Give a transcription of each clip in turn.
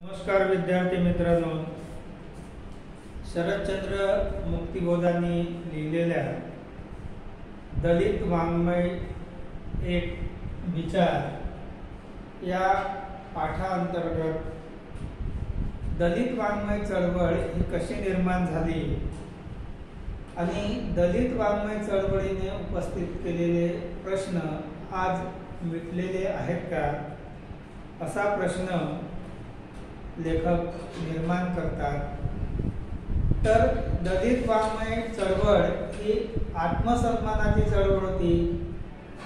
नमस्कार विद्यार्थी मित्रांनो, शरदचंद्र मुक्तिबोधांनी लिहिलेल्या दलित वाङ्मय एक विचार या पाठांतर्गत दलित वाङ्मय चळवळ ही कशी निर्माण झाली आणि दलित वाङ्मय चळवळीने उपस्थित केलेले प्रश्न आज मिटलेले आहेत का असा प्रश्न लेखक निर्माण करतात। तर दलित वाङ्मय चळवळ ही आत्मसन्मानाची चळवळ होती।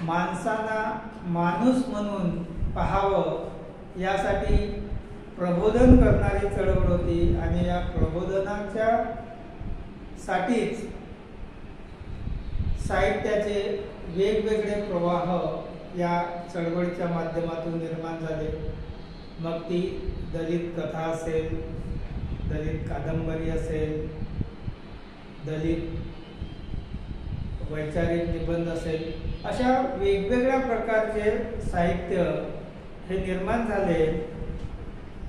माणसांना माणूस म्हणून पाहावं यासाठी प्रबोधन करणारी चळवळ होती आणि या प्रबोधनाच्या साठीच साहित्याचे वेगवेगळे प्रवाह या चळवळीच्या माध्यमातून निर्माण झाले। मग ती दलित कथा असेल, दलित कादंबरी असेल, दलित वैचारिक निबंध असेल, अशा वेगवेगळ्या प्रकारचे साहित्य हे निर्माण झाले।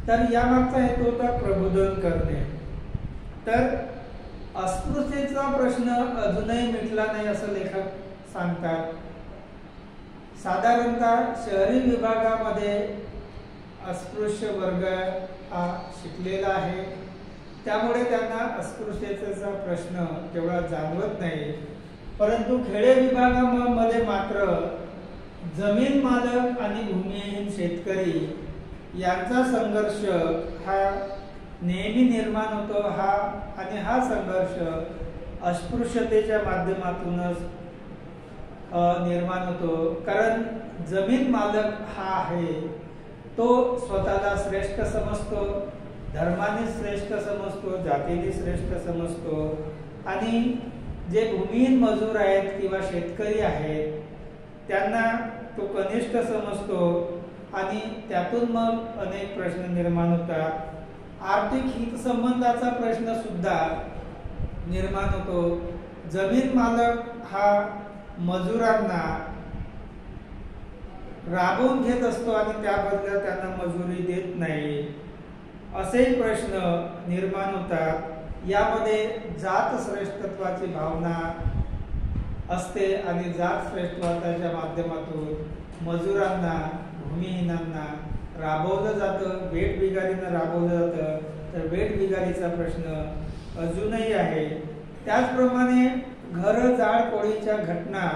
तर यामागचा हेतू होता प्रबोधन करणे। तर अस्पृश्यतेचा प्रश्न अजूनही मिटला नाही असं लेखक सांगतात। साधारणतः शहरी विभागामध्ये अस्पृश्य वर्ग हा शिकलेला आहे, त्यामुळे त्यांना अस्पृश्यतेचा प्रश्न तेवढा जाणवत नाही। परंतु खेडे विभागामध्ये मात्र जमीन मालक आणि भूमिहीन शेतकरी यांचा संघर्ष हा नेहमी निर्माण होतो। हा संघर्ष अस्पृश्यतेच्या माध्यमातूनच निर्माण होतो। कारण जमीन मालक हा आहे तो स्वतःला श्रेष्ठ समजतो, धर्माने श्रेष्ठ समजतो, जातीने श्रेष्ठ समजतो आणि जे भूमिहीन मजूर आहेत किंवा शेतकरी आहेत त्यांना तो कनिष्ठ समजतो आणि त्यातून मग अनेक प्रश्न निर्माण होतात। आर्थिक हितसंबंधाचा प्रश्न सुद्धा निर्माण होतो। जमीन मालक हा मजुरांना राबवून घेत असतो आणि त्या बदल्यात त्यांना मजुरी देत नाही, असेही प्रश्न निर्माण होतात। यामध्ये जात श्रेष्ठत्वाची भावना असते आणि जात श्रेष्ठत्वाच्या माध्यमातून मजुरांना, भूमिहीनांना राबवलं जातं, वेठबिगारीनं राबवलं जातं। तर वेठबिगारीचा प्रश्न अजूनही आहे। त्याचप्रमाणे घर जाळपोळीच्या घटना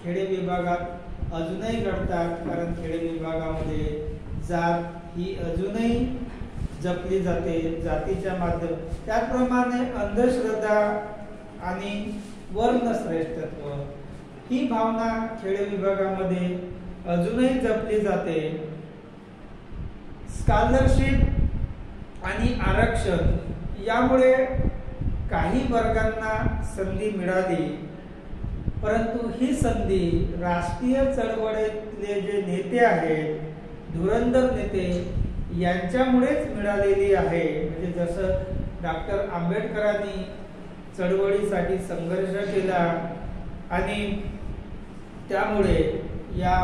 खेडे विभागात अजूनही घडतात, कारण खेडे विभागामध्ये जात ही अजूनही जपली जाते जातीच्या माध्यम। त्याचप्रमाणे अंधश्रद्धा आणि वर्णश्रेष्ठत्व ही भावना खेडे विभागामध्ये अजूनही जपली जाते। स्कॉलरशिप आणि आरक्षण यामुळे काही वर्गांना संधी मिळाली, परंतु ही संधी राष्ट्रीय चळवळीतले जे नेते आहेत, धुरंधर नेते यांच्यामुळेच मिळालेली आहे। म्हणजे जसं डॉक्टर आंबेडकरांनी चळवळीसाठी संघर्ष केला आणि त्यामुळे या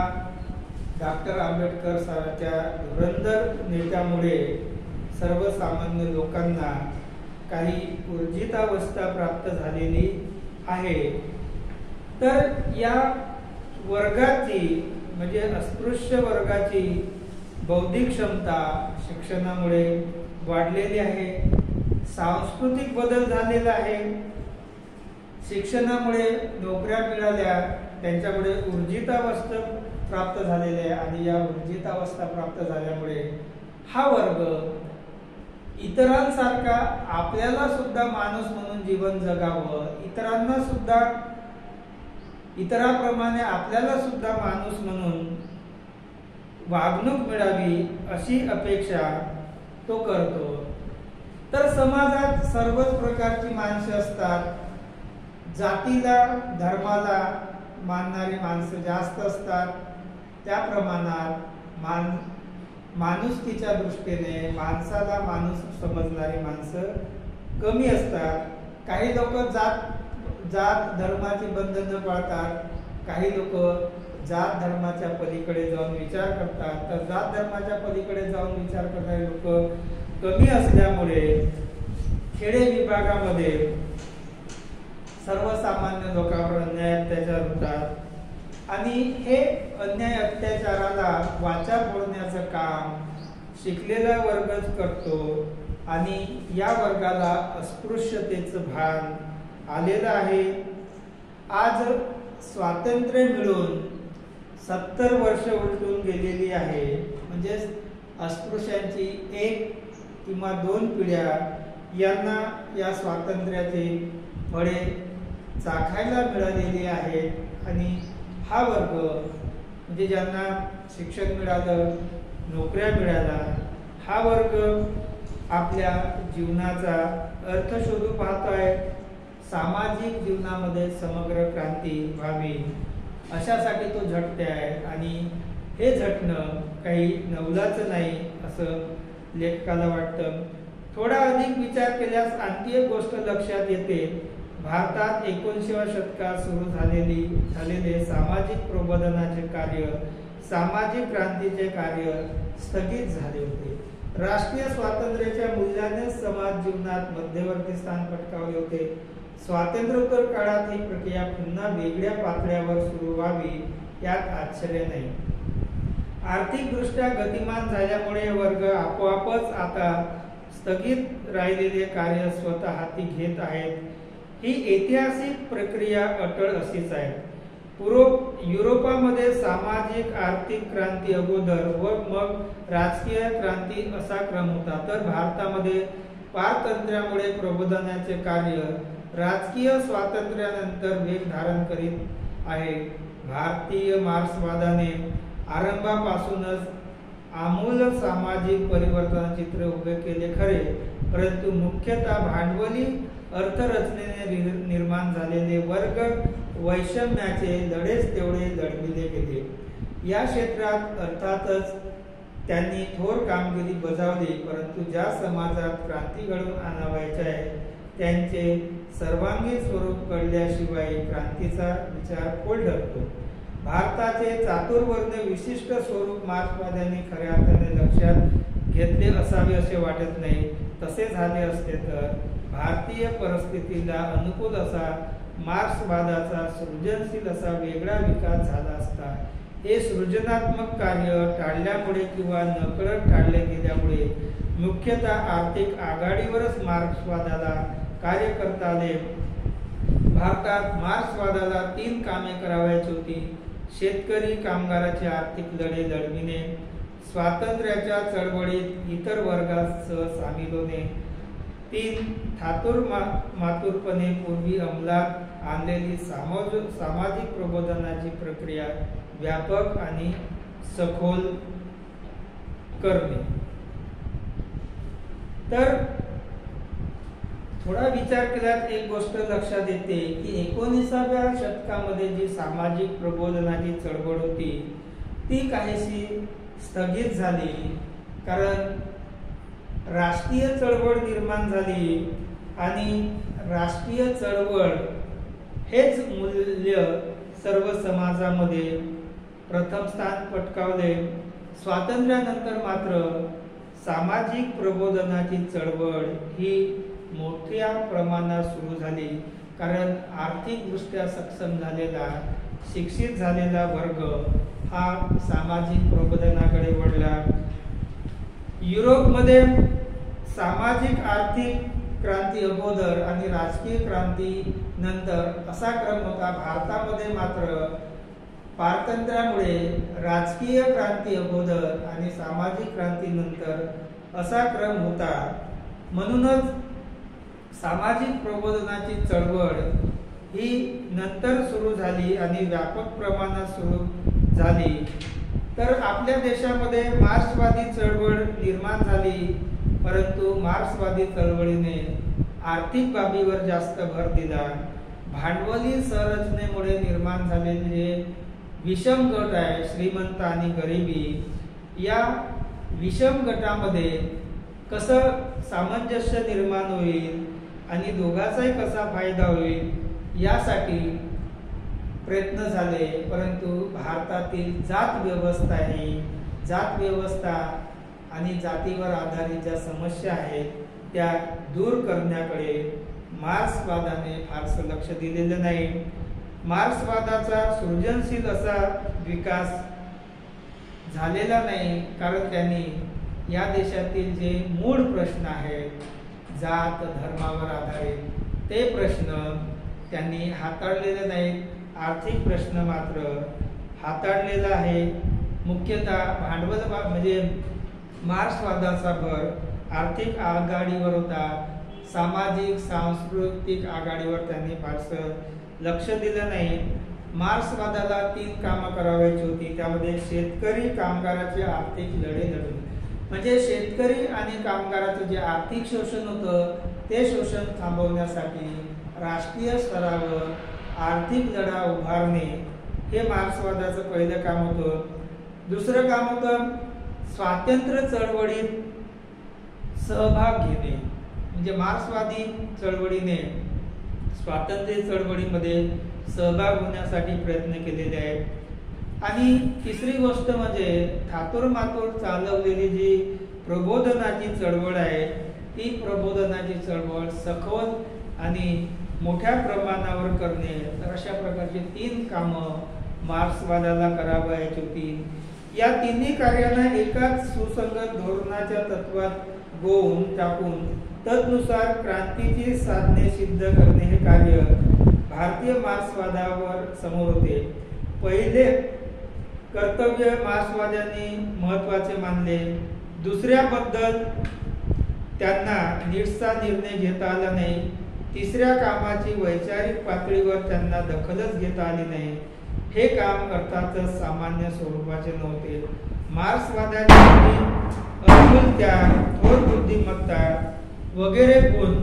डॉक्टर आंबेडकर सारख्या धुरंधर नेत्यामुळे सर्वसामान्य लोकांना काही ऊर्जितावस्था प्राप्त झालेली आहे। तर या वर्गाची म्हणजे अस्पृश्य वर्गाची बौद्धिक क्षमता शिक्षणामुळे वाढलेली आहे। सांस्कृतिक बदल झालेला आहे। शिक्षणामुळे नोकऱ्या मिळाल्या, त्यांच्यामुळे ऊर्जितावस्था प्राप्त झालेली आहे आणि या ऊर्जितावस्था प्राप्त झाल्यामुळे हा वर्ग इतरांसारखा आपल्याला सुद्धा माणूस म्हणून जीवन जगावं, इतरांना सुद्धा इतरांप्रमाणे आपल्याला सुद्धा माणूस म्हणून वागणूक मिळावी अशी अपेक्षा तो करतो। तर समाजात सर्वच प्रकारची माणसं असतात। जातीला, धर्माला मानणारी माणसं जास्त असतात, त्या प्रमाणात माणुसकीच्या दृष्टीने माणसाला माणूस समजणारी माणसं कमी असतात। काही लोक जात धर्माची बंधनं पाळतात, काही लोक जात धर्माच्या पलीकडे जाऊन विचार करतात। तर जात धर्माच्या पलीकडे जाऊन विचार करणारे लोक कमी असल्यामुळे खेडे विभागामध्ये सर्वसामान्य लोकांवर अन्याय अत्याचार होतात आणि हे अन्याय अत्याचाराला वाचा फोडण्याचं काम शिकलेला वर्गच करतो आणि या वर्गाला अस्पृश्यतेचं भान आलेलं आहे. आज स्वातंत्र्य मिळून 70 वर्ष उलटून गेलेली आहे. म्हणजे अस्पृश्यांची 1 किंवा 2 पिढ्या यांना या स्वातंत्र्याचे फळे चाखायला मिळालेली आहेत आणि हा वर्ग म्हणजे ज्यांना शिक्षण मिळालं, नोकऱ्या मिळाल्या, हा वर्ग आपल्या जीवनाचा अर्थ शोधू पाहतो आहे. सामाजिक जीवनामध्ये समग्र क्रांती व्हावी अशासाठी तो झटते आहे आणि हे झटणं काही नवलाचं नाही असं लेखकाला वाटतं. थोडा अधिक विचार केल्यास आणखी एक गोष्ट लक्षात येते. भारतात 19व्या शतकात सुरू झालेले सामाजिक प्रबोधनाचे कार्य, सामाजिक क्रांतीचे कार्य स्थगित झाले होते. राष्ट्रीय स्वातंत्र्याच्या मूल्याने समाज जीवनात मध्यवर्ती स्थान पटकावले होते. स्वातंत्र्योत्तर काळात ही प्रक्रिया पुन्हा वेगळ्या पातळ्यावर सुरू व्हावी यात आश्चर्य नाही. आर्थिकदृष्ट्या गतिमान झाल्यामुळे वर्ग आपोआपच आता स्थगित राहिलेले कार्य स्वतः हाती घेत आहेत. ही ऐतिहासिक प्रक्रिया अटळ अशीच आहे. युरोपामध्ये सामाजिक आर्थिक क्रांती अगोदर व मग राजकीय क्रांती असा क्रम होता, तर भारतामध्ये पारतंत्र्यामुळे प्रबोधनाचे कार्य राजकीय स्वातंत्र्यानंतर वेग धारण करीत आहे. भारतीय मार्क्सवादाने आरंभापासूनच आमूल सामाजिक परिवर्तनाचे चित्र उभे केले खरे, परंतु मुख्यतः भांडवली अर्थरचनेने निर्माण झालेले वर्ग वैषम्याचे लढेच तेवढे लढविले गेले. या क्षेत्रात अर्थातच त्यांनी थोर कामगिरी बजावली, परंतु ज्या समाजात क्रांती घडवून आणावयाची आहे त्यांचे सर्वांगीण स्वरूप कळल्याशिवाय क्रांतीचा विचार फोल ठरतो. भारताचे चातुर्वर्ण्य विशिष्ट स्वरूप मार्क्सवाद्यांनी खऱ्या अर्थाने लक्षात घेतले असावे असे वाटत नाही. तसे झाले असते तर भारतीय परिस्थितीला अनुकूल असा मार्क्सवादाचा सृजनशील असा वेगळा विकास झाला असता. हे सृजनात्मक कार्य टाळल्यामुळे किंवा नकळत टाळले गेल्यामुळे मुख्यतः आर्थिक आघाडीवरच मार्क्सवादाला कार्य करता आले. भारतात मार्क्सवादाला 3 कामे करावयाची होती. शेतकरी कामगाराचे आर्थिक लढे लढविणे, स्वातंत्र्याच्या चळवळीत इतर वर्गासह सामील होणे, 3 मातुरपणे पूर्वी अंमलात आणलेली सामाजिक प्रबोधनाची प्रक्रिया व्यापक आणि सखोल करणे. तर थोडा विचार केल्यास एक गोष्ट लक्षात येते की 19व्या शतकामध्ये जी सामाजिक प्रबोधनाची चळवळ होती ती काहीशी स्थगित झाली, कारण राष्ट्रीय चळवळ निर्माण झाली आणि राष्ट्रीय चळवळ हेच मूल्य सर्व समाजामध्ये प्रथम स्थान पटकावले. स्वातंत्र्यानंतर मात्र सामाजिक प्रबोधनाची चळवळ ही मोठ्या प्रमाणात सुरू झाली, कारण आर्थिकदृष्ट्या सक्षम झालेला शिक्षित झालेला वर्ग हा सामाजिक प्रबोधनाकडे वळला. युरोपमध्ये सामाजिक आर्थिक क्रांती अगोदर आणि राजकीय क्रांती नंतर असा क्रम होता. भारतामध्ये मात्र पारतंत्र्यामुळे राजकीय क्रांती अगोदर आणि सामाजिक क्रांती नंतर असा क्रम होता. म्हणूनच सामाजिक प्रबोधनाची चळवळ ही नंतर सुरू झाली आणि व्यापक प्रमाणात सुरू झाली. तर आपल्या देशामध्ये मार्क्सवादी चळवळ निर्माण झाली, परंतु मार्क्सवादी चळवळीने आर्थिक बाबीवर जास्त भर दिला. भांडवली संरचनेमुळे निर्माण झालेले विषम गट आहे, श्रीमंत आणि गरिबी, या विषम गटामध्ये कसं सामंजस्य निर्माण होईल आणि दोघांचाही कसा फायदा होईल यासाठी प्रयत्न झाले. परंतु भारतातील जात व्यवस्था आणि जातीवर आधारित ज्या समस्या आहेत त्या दूर करण्याकडे मार्क्सवादाने फारसं लक्ष दिलेलं नाही. मार्क्सवादाचा सृजनशील असा विकास झालेला नाही, कारण त्यांनी या देशातील जे मूळ प्रश्न आहेत जात धर्मावर आधारित ते प्रश्न त्यांनी हाताळलेले नाहीत. आर्थिक प्रश्न मात्र हाताळलेला आहे. मुख्यतः भांडवल म्हणजे मार्क्सवादाचा भर आर्थिक आघाडीवर होता, सामाजिक सांस्कृतिक आघाडीवर त्यांनी फारसं लक्ष दिलं नाही. मार्क्सवादाला 3 कामं करावायची होती. त्यामध्ये शेतकरी कामगाराचे आर्थिक लढे लढले, म्हणजे शेतकरी आणि कामगाराचं जे आर्थिक शोषण होतं ते शोषण थांबवण्यासाठी राष्ट्रीय स्तरावर आर्थिक लढा उभारणे हे मार्क्सवादाचं पहिलं काम होतं. दुसरं काम होतं स्वातंत्र्य चळवळीत सहभाग घेणे, म्हणजे मार्क्सवादी चळवळीने स्वातंत्र्य चळवळीमध्ये सहभाग होण्यासाठी प्रयत्न केलेले आहेत. आणि तिसरी गोष्ट म्हणजे थातुरमातुर चालवलेली जी प्रबोधनाची चळवळ आहे ती प्रबोधनाची चळवळ सखोल आणि मोठ्या प्रमाणावर करणे. तर अशा प्रकारची 3 कामं मार्क्सवादाला करावयाची होती. या तिन्ही कार्यांना एकाच सुसंगत धोरणाच्या तत्वात गोवून टाकून तदनुसार क्रांतीची साधने सिद्ध करणे हे कार्य भारतीय मार्क्सवादावर समोर होते. पहिले कर्तव्य मार्क्सवाद्यांनी महत्त्वाचे मानले. दुसऱ्याबद्दल त्यांना नीटसा निर्णय घेता आला नाही. तिसऱ्या कामाची वैचारिक पातळीवर त्यांना दखलच घेता आली नाही. हे काम अर्थातच सामान्य स्वरूपाचे नव्हते. मार्क्सवाद्यांनी अतुल त्याग, थोर बुद्धिमत्ता वगैरे गुण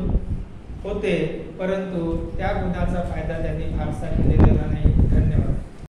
होते, परंतु त्या गुणाचा फायदा त्यांनी फारसा